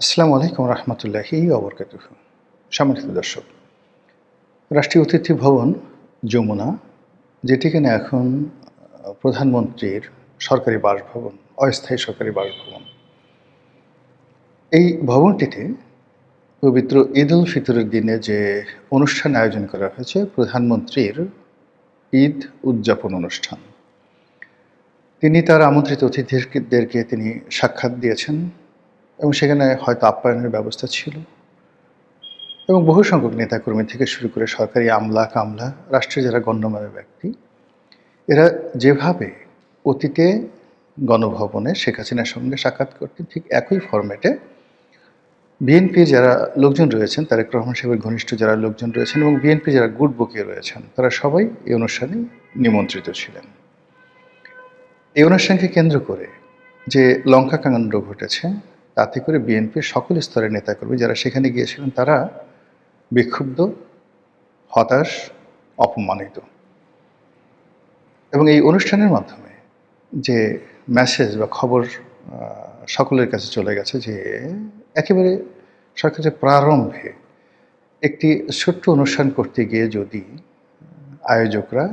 আসসালামু আলাইকুম রহমতুল্লাহি ওবরকাতুহু। সম্মানিত দর্শক, রাষ্ট্রীয় অতিথি ভবন যমুনা, যেটি কিনা এখন প্রধানমন্ত্রীর সরকারি বাসভবন, অস্থায়ী সরকারি বাসভবন। এই ভবনটিতে পবিত্র ঈদ উল ফিতরের দিনে যে অনুষ্ঠান আয়োজন করা হয়েছে, প্রধানমন্ত্রীর ঈদ উদযাপন অনুষ্ঠান, তিনি তার আমন্ত্রিত অতিথিদেরকে তিনি সাক্ষাৎ দিয়েছেন এবং সেখানে হয়তো আপ্যায়নের ব্যবস্থা ছিল এবং বহু সংখ্যক নেতাকর্মী থেকে শুরু করে সরকারি আমলা কামলা, রাষ্ট্রের যারা গণ্যমান্য ব্যক্তি, এরা যেভাবে অতীতে গণভবনে শেখ হাসিনার সঙ্গে সাক্ষাৎ করতেন, ঠিক একই ফরম্যাটে বিএনপির যারা লোকজন রয়েছেন, তারেক রহমান সাহেবের ঘনিষ্ঠ যারা লোকজন রয়েছেন এবং বিএনপি যারা গুট বুকে রয়েছেন, তারা সবাই এই অনুষ্ঠানে নিমন্ত্রিত ছিলেন। এই অনুষ্ঠানকে কেন্দ্র করে যে লঙ্কা কাণ্ড ঘটেছে, তাতে করে বিএনপির সকল স্তরের নেতাকর্মী যারা সেখানে গিয়েছিলেন, তারা বিক্ষুব্ধ, হতাশ, অপমানিত। এবং এই অনুষ্ঠানের মাধ্যমে যে মেসেজ বা খবর সকলের কাছে চলে গেছে যে একেবারে সরকারের প্রারম্ভে একটি ছোট্ট অনুষ্ঠান করতে গিয়ে যদি আয়োজকরা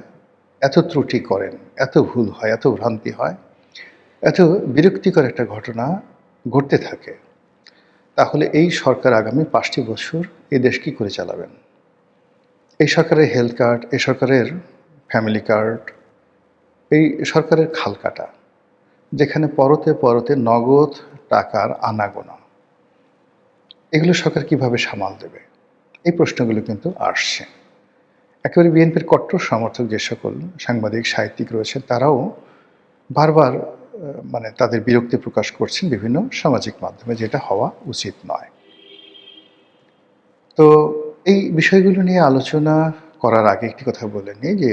এত ত্রুটি করেন, এত ভুল হয়, এত ভ্রান্তি হয়, এত বিরক্তিকর একটা ঘটনা ঘটতে থাকে, তাহলে এই সরকার আগামী 5টি বছর এই দেশ কী করে চালাবেন? এই সরকারের হেলথ কার্ড, এই সরকারের ফ্যামিলি কার্ড, এই সরকারের খাল কাটা, যেখানে পরতে পরতে নগদ টাকার আনাগোনা, এগুলো সরকার কিভাবে সামাল দেবে? এই প্রশ্নগুলো কিন্তু আসছে। একেবারে বিএনপির কট্টর সমর্থক যে সকল সাংবাদিক সাহিত্যিক রয়েছেন, তারাও বারবার মানে তাদের বিরক্তি প্রকাশ করছেন বিভিন্ন সামাজিক মাধ্যমে, যেটা হওয়া উচিত নয়। তো এই বিষয়গুলো নিয়ে আলোচনা করার আগে একটি কথা বলে নিই যে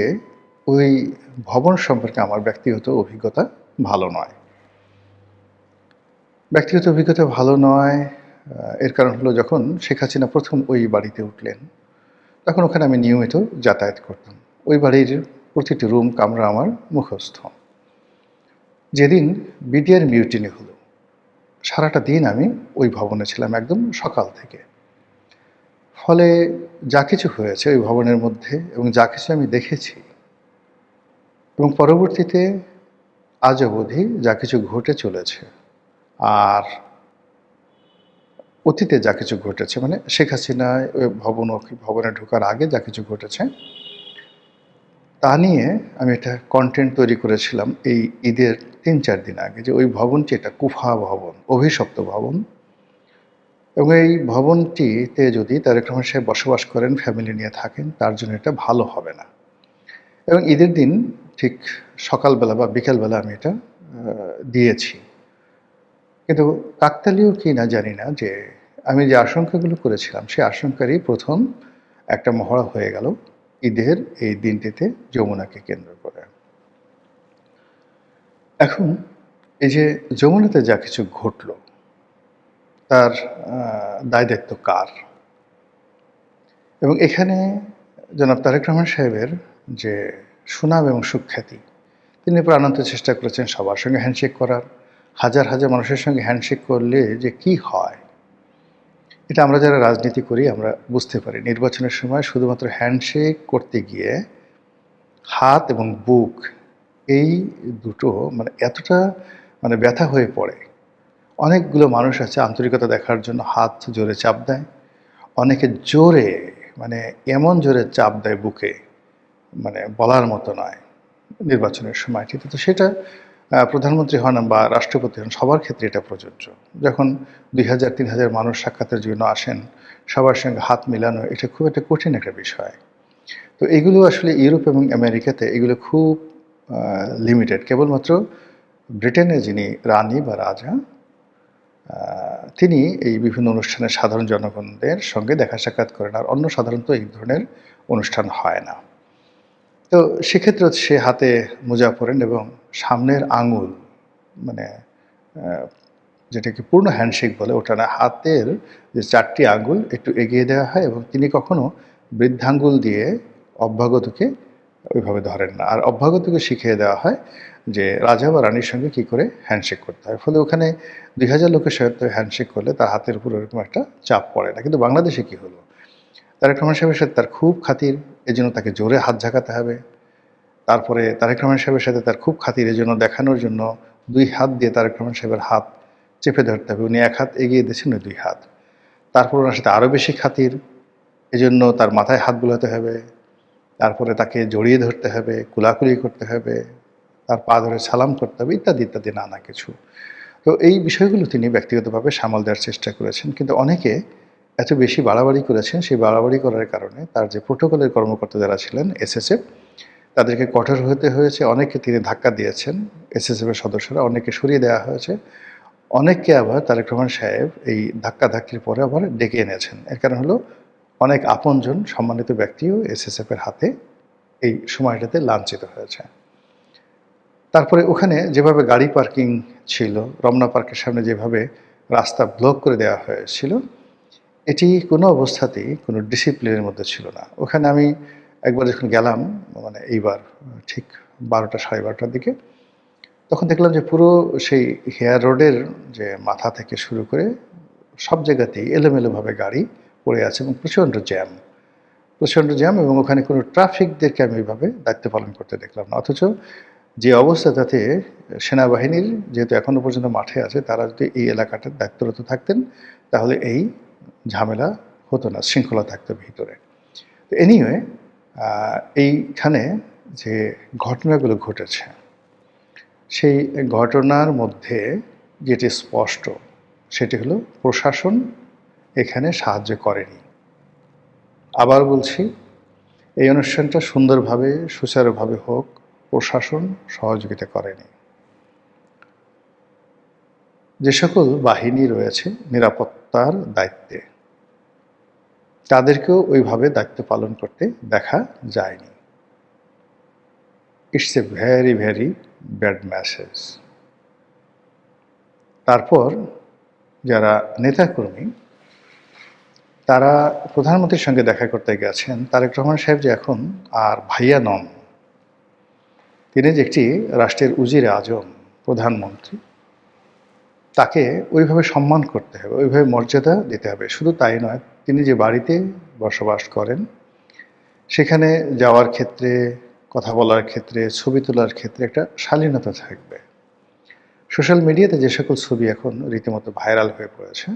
ওই ভবন সম্পর্কে আমার ব্যক্তিগত অভিজ্ঞতা ভালো নয়। ব্যক্তিগত অভিজ্ঞতা ভালো নয়, এর কারণ হলো যখন শেখ হাসিনা প্রথম ওই বাড়িতে উঠলেন, তখন ওখানে আমি নিয়মিত যাতায়াত করতাম। ওই বাড়ির প্রতিটি রুম কামরা আমার মুখস্থ। যেদিন বিডিআর মিউটিনি হলো, সারাটা দিন আমি ওই ভবনে ছিলাম একদম সকাল থেকে। ফলে যা কিছু হয়েছে ওই ভবনের মধ্যে এবং যা কিছু আমি দেখেছি এবং পরবর্তীতে আজ অবধি যা কিছু ঘটে চলেছে, আর অতীতে যা কিছু ঘটেছে, মানে শেখ হাসিনা ওই ভবনে ঢোকার আগে যা কিছু ঘটেছে, তা নিয়ে আমি একটা কন্টেন্ট তৈরি করেছিলাম এই ঈদের 3-4 দিন আগে, যে ওই ভবনটি একটা কুফা ভবন, অভিশপ্ত ভবন, এবং এই ভবনটিতে যদি তারেক রহমান সাহেব বসবাস করেন, ফ্যামিলি নিয়ে থাকেন, তার জন্য এটা ভালো হবে না। এবং ঈদের দিন ঠিক সকালবেলা বা বিকালবেলা আমি এটা দিয়েছি। কিন্তু কাকতালীয় কি না জানি না, যে আমি যে আশঙ্কাগুলো করেছিলাম সেই আশঙ্কারই প্রথম একটা মহড়া হয়ে গেল ঈদের এই দিনটিতে যমুনাকে কেন্দ্র করে। এখন এই যে যমুনাতে যা কিছু ঘটল, তার দায় দায়িত্ব কার? এবং এখানে জনাব তারেক রহমান সাহেবের যে সুনাম এবং সুখ্যাতি, তিনি প্রাণান্ত চেষ্টা করেছেন সবার সঙ্গে হ্যান্ডশেক করার। হাজার হাজার মানুষের সঙ্গে হ্যান্ডশেক করলে যে কি হয়, এটা আমরা যারা রাজনীতি করি আমরা বুঝতে পারি। নির্বাচনের সময় শুধুমাত্র হ্যান্ডশেক করতে গিয়ে হাত এবং বুক, এই দুটো মানে এতটা মানে ব্যথা হয়ে পড়ে। অনেকগুলো মানুষ আছে আন্তরিকতা দেখার জন্য হাত জোরে চাপ দেয়, অনেকে জোরে মানে এমন জোরে চাপ দেয় বুকে, মানে বলার মতো নয় নির্বাচনের সময়টিতে। তো সেটা প্রধানমন্ত্রী হন বা রাষ্ট্রপতি হন, সবার ক্ষেত্রে এটা প্রযোজ্য। যখন 2000-3000 মানুষ সাক্ষাতের জন্য আসেন, সবার সঙ্গে হাত মিলানো এটা খুব একটা কঠিন একটা বিষয়। তো এগুলো আসলে ইউরোপ এবং আমেরিকাতে এগুলো খুব লিমিটেড। কেবলমাত্র ব্রিটেনে যিনি রানী বা রাজা, তিনি এই বিভিন্ন অনুষ্ঠানে সাধারণ জনগণদের সঙ্গে দেখা সাক্ষাৎ করেন, আর অন্য সাধারণত এই ধরনের অনুষ্ঠান হয় না। তো সেক্ষেত্রে সে হাতে মোজা পরেন এবং সামনের আঙুল, মানে যেটাকে পূর্ণ হ্যান্ডশেক বলে, ওটা না, হাতের যে 4টি আঙুল একটু এগিয়ে দেওয়া হয় এবং তিনি কখনো বৃদ্ধাঙ্গুল দিয়ে অভ্যাগতকে ওইভাবে ধরেন না। আর অভ্যাগতকে শিখিয়ে দেওয়া হয় যে রাজা বা রানীর সঙ্গে কী করে হ্যান্ডশেক করতে হয়। ফলে ওখানে ২,০০০ লোকের সাথে হ্যান্ডশেক করলে তার হাতের উপর ওরকম একটা চাপ পড়ে না। কিন্তু বাংলাদেশে কী হলো? তারেক রহমান সাহেবের সাথে তার খুব খাতির, এজন্য তাকে জোরে হাত ঝাঁকাতে হবে। তারপরে তারেক রহমান সাহেবের সাথে তার খুব খাতির, এজন্য দেখানোর জন্য ২ হাত দিয়ে তারেক রহমান সাহেবের হাত চেপে ধরতে হবে। উনি ১ হাত এগিয়ে দিয়েছেন, ওই ২ হাত। তারপর ওনার সাথে আরও বেশি খাতির, এজন্য তার মাথায় হাত বুলাতে হবে। তারপরে তাকে জড়িয়ে ধরতে হবে, কোলাকুলি করতে হবে, তার পা ধরে সালাম করতে হবে, ইত্যাদি ইত্যাদি নানা কিছু। তো এই বিষয়গুলো তিনি ব্যক্তিগতভাবে সামাল দেওয়ার চেষ্টা করেছেন। কিন্তু অনেকে এত বেশি বাড়াবাড়ি করেছেন, সেই বাড়াবাড়ি করার কারণে তার যে প্রোটোকলের কর্মকর্তা যারা ছিলেন এসএসএফ, তাদেরকে কঠোর হতে হয়েছে। অনেককে তিনি ধাক্কা দিয়েছেন, এসএসএফের সদস্যরা, অনেককে সরিয়ে দেওয়া হয়েছে। অনেককে আবার তারেক রহমান সাহেব এই ধাক্কাধাক্কির পরে আবার ডেকে এনেছেন। এর কারণ হলো অনেক আপনজন সম্মানিত ব্যক্তিও এসএসএফের হাতে এই সময়টাতে লাঞ্ছিত হয়েছে। তারপরে ওখানে যেভাবে গাড়ি পার্কিং ছিল, রমনা পার্কের সামনে যেভাবে রাস্তা ব্লক করে দেওয়া হয়েছিল, এটি কোনো অবস্থাতেই কোনো ডিসিপ্লিনের মধ্যে ছিল না। ওখানে আমি একবার যখন গেলাম, মানে এইবার ঠিক ১২টা সাড়ে ১২টার দিকে, তখন দেখলাম যে পুরো সেই হেয়ার রোডের যে মাথা থেকে শুরু করে সব জায়গাতেই এলোমেলোভাবে গাড়ি পড়ে আছে এবং প্রচণ্ড জ্যাম, এবং ওখানে কোনো ট্রাফিকদেরকে আমি এইভাবে দায়িত্ব পালন করতে দেখলাম না। অথচ যে অবস্থা, তাতে সেনাবাহিনীর যেহেতু এখনও পর্যন্ত মাঠে আছে, তারা যদি এই এলাকাটার দায়িত্বরত থাকতেন তাহলে এই ঝামেলা হতো না, শৃঙ্খলা থাকতো ভিতরে। তো এনিওয়ে, এইখানে যে ঘটনাগুলো ঘটেছে, সেই ঘটনার মধ্যে যেটি স্পষ্ট সেটি হলো প্রশাসন এখানে সাহায্য করেনি। আবার বলছি, এই অনুষ্ঠানটা সুন্দরভাবে সুচারুভাবে হোক, প্রশাসন সহযোগিতা করেনি। যে সকল বাহিনী রয়েছে নিরাপত্তার দায়িত্বে, তাদেরকেও ওইভাবে দায়িত্ব পালন করতে দেখা যায়নি। It's a very very bad message. তারপর যারা নেতাকর্মী, তারা প্রধানমন্ত্রীর সঙ্গে দেখা করতে গেছেন। তারেক রহমান সাহেব যে এখন আর ভাইয়া নন, তিনি যে একটি রাষ্ট্রের উজিরে আজম, প্রধানমন্ত্রী, তাকে ওইভাবে সম্মান করতে হবে, ওইভাবে মর্যাদা দিতে হবে। শুধু তাই নয়, তিনি যে বাড়িতে বসবাস করেন, সেখানে যাওয়ার ক্ষেত্রে, কথা বলার ক্ষেত্রে, ছবি তোলার ক্ষেত্রে একটা শালীনতা থাকবে। সোশ্যাল মিডিয়াতে যে সকল ছবি এখন রীতিমতো ভাইরাল হয়ে পড়েছে,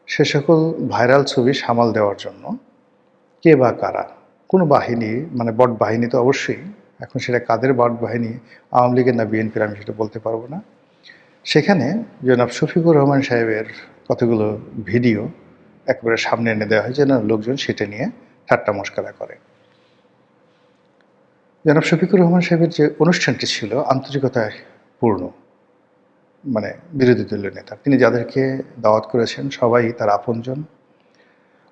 সে সকল ভাইরাল ছবি সামাল দেওয়ার জন্য কে বা কারা, কোনো বাহিনী, মানে বট বাহিনী তো অবশ্যই, এখন সেটা কাদের বট বাহিনী, আওয়ামী লীগের না বিএনপির, আমি সেটা বলতে পারবো না, সেখানে জনাব শফিকুর রহমান সাহেবের কতগুলো ভিডিও একেবারে সামনে এনে দেওয়া হয় যেন লোকজন সেটা নিয়ে ঠাট্টা মশকরা করে। জনাব শফিকুর রহমান সাহেবের যে অনুষ্ঠানটি ছিল আন্তরিকতায় পূর্ণ, মানে বিরোধী দলীয় নেতা, তিনি যাদেরকে দাওয়াত করেছেন সবাই তার আপনজন,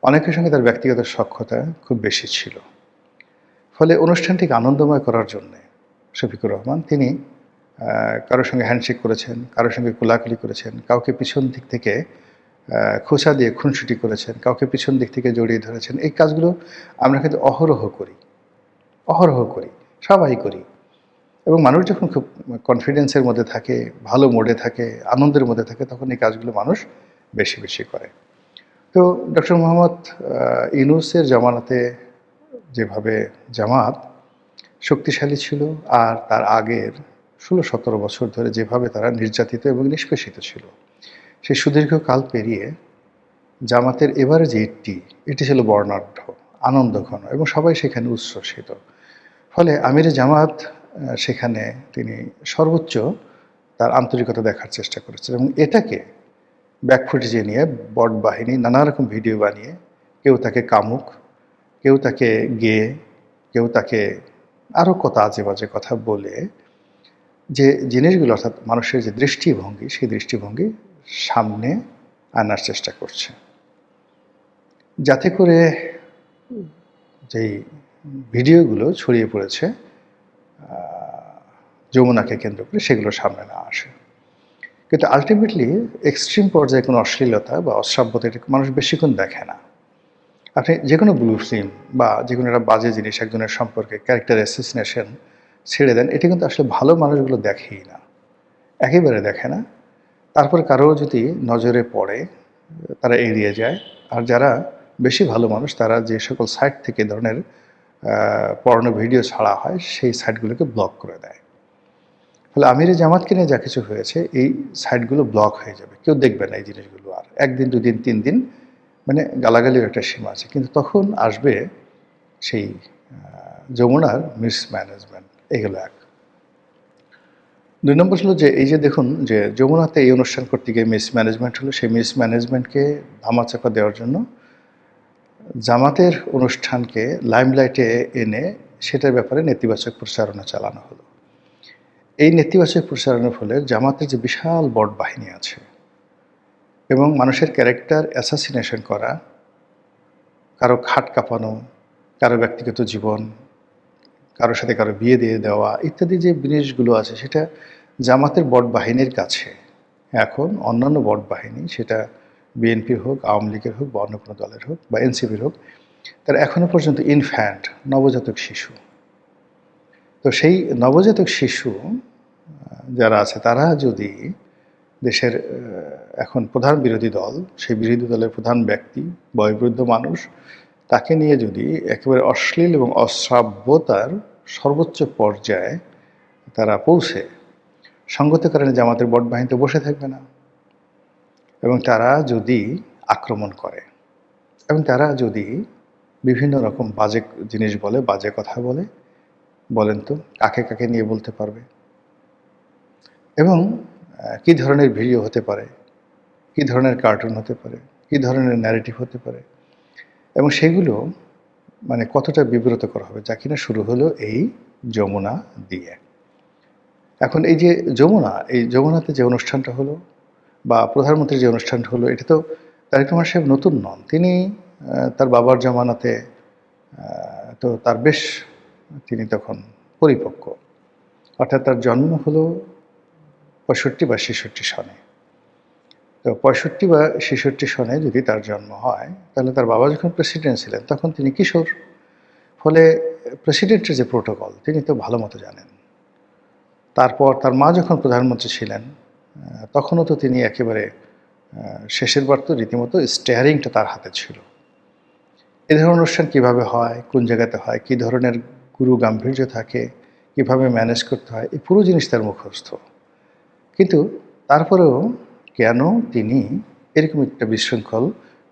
অনেকের সঙ্গে তার ব্যক্তিগত সখ্যতা খুব বেশি ছিল। ফলে অনুষ্ঠানটিকে আনন্দময় করার জন্যে শফিকুর রহমান তিনি কারোর সঙ্গে হ্যান্ডশেক করেছেন, কারোর সঙ্গে কোলাকুলি করেছেন, কাউকে পিছন দিক থেকে খোঁচা দিয়ে খুনসুটি করেছেন, কাউকে পিছন দিক থেকে জড়িয়ে ধরেছেন। এই কাজগুলো আমরা কিন্তু অহরহ করি, সবাই করি। এবং মানুষ যখন খুব কনফিডেন্সের মধ্যে থাকে, ভালো মোডে থাকে, আনন্দের মধ্যে থাকে, তখন এই কাজগুলো মানুষ বেশি বেশি করে। তো ডক্টর মোহাম্মদ ইউনূসের জামানাতে যেভাবে জামাত শক্তিশালী ছিল, আর তার আগের ১৬-১৭ বছর ধরে যেভাবে তারা নির্যাতিত এবং নিষ্পেষিত ছিল, সেই সুদীর্ঘ কাল পেরিয়ে জামাতের এবারে যে এটি ছিল বর্ণাঢ্য, আনন্দঘন, এবং সবাই সেখানে উচ্ছ্বসিত। ফলে আমিরে জামাত সেখানে তিনি সর্বোচ্চ তার আন্তরিকতা দেখার চেষ্টা করেছেন, এবং এটাকে ব্যাকফুটেজে নিয়ে বট বাহিনী নানা রকম ভিডিও বানিয়ে, কেউ তাকে কামুক, কেউ তাকে গেয়ে, কেউ তাকে আরও কত আজে বাজে কথা বলে, যে জিনিসগুলো, অর্থাৎ মানুষের যে দৃষ্টিভঙ্গি, সেই দৃষ্টিভঙ্গি সামনে আনার চেষ্টা করছে, যাতে করে যেই ভিডিওগুলো ছড়িয়ে পড়েছে যমুনাকে কেন্দ্র করে, সেগুলো সামনে না আসে। কিন্তু আলটিমেটলি এক্সট্রিম পর্যায়ে কোনো অশ্লীলতা বা অশ্রাব্যতা, এটা মানুষ বেশিক্ষণ দেখে না। আপনি যে কোনো ব্লু ফিল্ম বা যে কোনো একটা বাজে জিনিস একজনের সম্পর্কে ক্যারেক্টার অ্যাসিসিনেশন ছেড়ে দেন, এটা কিন্তু আসলে ভালো মানুষগুলো দেখেই না, একেবারে দেখে না। তারপর কারো যদি নজরে পড়ে তারা এড়িয়ে যায়। আর যারা বেশি ভালো মানুষ তারা যে সকল সাইট থেকে এ ধরনের পর্ণ ভিডিও ছাড়া হয় সেই সাইটগুলোকে ব্লক করে দেয়। ফলে আমিরে জামাতকে নিয়ে যা কিছু হয়েছে এই সাইটগুলো ব্লক হয়ে যাবে, কেউ দেখবে না এই জিনিসগুলো আর। একদিন দুদিন 3 দিন মানে গালাগালির একটা সীমা আছে, কিন্তু তখন আসবে সেই যমুনার মিসম্যানেজমেন্ট। এগুলো এক। 2 নম্বর হলো যে এই যে দেখুন যে যমুনাতে এই অনুষ্ঠান করতে গিয়ে মিসম্যানেজমেন্ট হলো, সেই মিসম্যানেজমেন্টকে ধামাচাপা দেওয়ার জন্য জামাতের অনুষ্ঠানকে লাইমলাইটে এনে সেটার ব্যাপারে নেতিবাচক প্রচারণা চালানো হলো। এই নেতিবাচক প্রচারণার ফলে জামাতের যে বিশাল বট বাহিনী আছে এবং মানুষের ক্যারেক্টার অ্যাসাসিনেশন করা, কারো খাট কাঁপানো, কারো ব্যক্তিগত জীবন, কারোর সাথে কারো বিয়ে দিয়ে দেওয়া ইত্যাদি যে জিনিসগুলো আছে, সেটা জামাতের বট বাহিনীর কাছে এখন অন্যান্য বট বাহিনী, সেটা বিএনপির হোক, আওয়ামী লীগের হোক বা অন্য কোনো দলের হোক বা এনসিপির হোক, তারা এখনও পর্যন্ত ইনফ্যান্ট, নবজাতক শিশু। তো সেই নবজাতক শিশু যারা আছে তারা যদি দেশের এখন প্রধান বিরোধী দল, সেই বিরোধী দলের প্রধান ব্যক্তি বয়োবৃদ্ধ মানুষ, তাকে নিয়ে যদি একেবারে অশ্লীল এবং অশ্রাব্যতার সর্বোচ্চ পর্যায়ে তারা পৌঁছে, সঙ্গত কারণে জামাতের বট বাহিনীতে বসে থাকবে না এবং তারা যদি আক্রমণ করে এবং তারা যদি বিভিন্ন রকম বাজে জিনিস বলে, বাজে কথা বলে, বলেন তো কাকে কাকে নিয়ে বলতে পারবে এবং কী ধরনের ভিডিও হতে পারে, কী ধরনের কার্টুন হতে পারে, কী ধরনের ন্যারেটিভ হতে পারে এবং সেগুলো মানে কতটা বিব্রতকর হবে, যা কিনা শুরু হলো এই যমুনা দিয়ে। এখন এই যে যমুনা, এই যমুনাতে যে অনুষ্ঠানটা হলো বা প্রধানমন্ত্রীর যে অনুষ্ঠানটা হলো, এটা তো তারেক রহমান সাহেব নতুন নন। তিনি তার বাবার জামানাতে তো তার বেশ তিনি তখন পরিপক্ক, অর্থাৎ তার জন্ম হলো 65 বা 66 সনে। তো 65 বা 66 সনে যদি তার জন্ম হয়, তাহলে তার বাবা যখন প্রেসিডেন্ট ছিলেন তখন তিনি কিশোর। ফলে প্রেসিডেন্টের যে প্রোটোকল তিনি তো ভালো মতো জানেন। তারপর তার মা যখন প্রধানমন্ত্রী ছিলেন তখনও তো তিনি একেবারে শেষের বার তো রীতিমতো স্টিয়ারিংটা তার হাতে ছিল। এ ধরনের অনুষ্ঠান কীভাবে হয়, কোন জায়গাতে হয়, কী ধরনের গুরু গাম্ভীর্য থাকে, কীভাবে ম্যানেজ করতে হয়, এই পুরো জিনিস তার মুখস্থ। কিন্তু তারপরেও কেন তিনি এরকম একটা বিশৃঙ্খল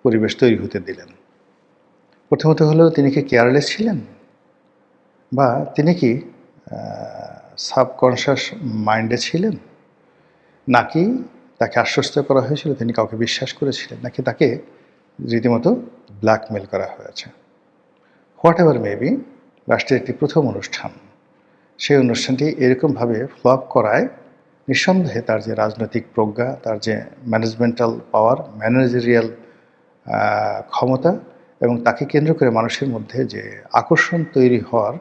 পরিবেশ তৈরি হতে দিলেন? প্রথমত হলো তিনি কি কেয়ারলেস ছিলেন, বা তিনি কি সাবকনশাস মাইন্ডে ছিলেন, নাকি তাকে আশ্বস্ত করা হয়েছিল, তিনি কাউকে বিশ্বাস করেছিলেন, নাকি তাকে রীতিমতো ব্ল্যাকমেল করা হয়েছে? হোয়াট এভার মেবি, রাষ্ট্রের একটি প্রথম অনুষ্ঠান, সেই অনুষ্ঠানটি এরকমভাবে ফ্লপ করায় নিঃসন্দেহে তার যে রাজনৈতিক প্রজ্ঞা, তার যে ম্যানেজমেন্টাল পাওয়ার, ম্যানেজারিয়াল ক্ষমতা এবং তাকে কেন্দ্র করে মানুষের মধ্যে যে আকর্ষণ তৈরি হওয়ার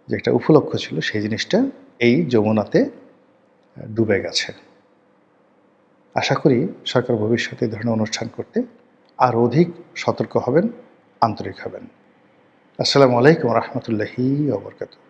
যে একটা উপলক্ষ ছিল, সেই জিনিসটা এই যমুনাতে ডুবে গেছে। আশা করি সরকার ভবিষ্যতে এই ধরনের অনুষ্ঠান করতে আর অধিক সতর্ক হবেন, আন্তরিক হবেন। আসসালামু আলাইকুম রহমতুল্লাহি ওয়া বারাকাতুহু।